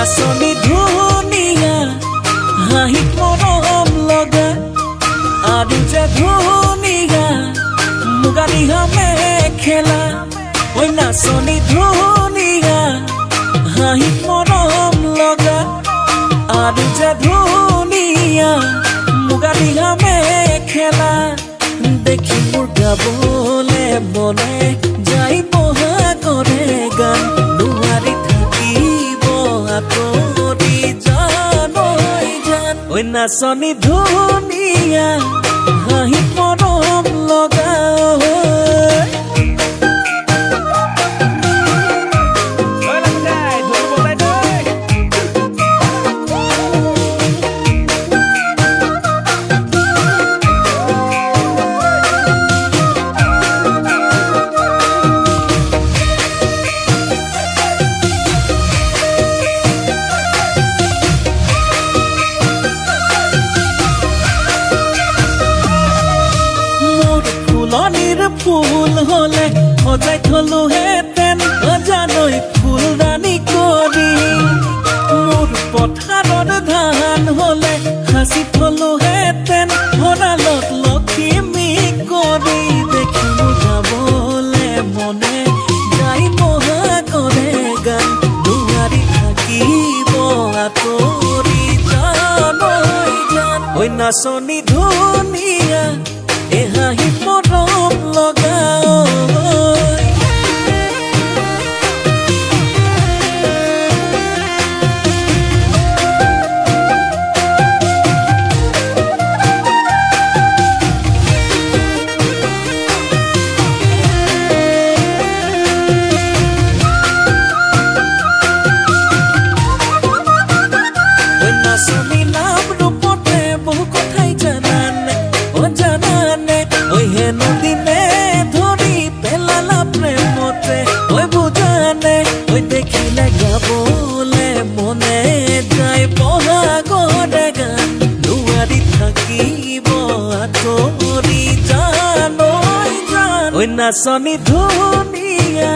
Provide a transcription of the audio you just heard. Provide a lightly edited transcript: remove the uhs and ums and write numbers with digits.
নাচনি ধুনীয়া হাঁহি মৰম লগা আৰু যে ধুনীয়া মুগা ৰিহা মেখেলা ঐ নাচনি ধুনীয়া হাঁহি মৰম লগা আৰু যে ধুনীয়া মুগা ৰিহা মেখেলা দেখি মোৰ গাবলে মনে যাই বহা কৰে গান নোৱাৰি থাকিব আঁতৰি জান ঐ নাচনি ধুনীয়া হাঁহি মৰম লগা ফুল হলে সজাই থলো হেতেন জানৈ ফুলদানি কৰি মোৰ পথাৰত ধান হলে সাঁচি থলো হেতেন ভঁৰালত লখিমী কৰি দেখি মোৰ গাবলে মনে যাই বহা কৰে গান নোৱাৰি থাকিব আঁতৰি জান ঐ নাচনি ধুনীয়া এ হাঁহি মৰম লগা নাচনি নাম ৰূপতে বহু কথাই জানানে জানানে ঐ হেনো দিনে ধৰি পেলালা প্ৰেমতে ঐ বুজানে ঐ দেখিলে গাবলে মনে যায় বহা কৰে গান নোৱাৰি থাকিব আঁতৰি জান ঐ নাচনি ধুনীয়া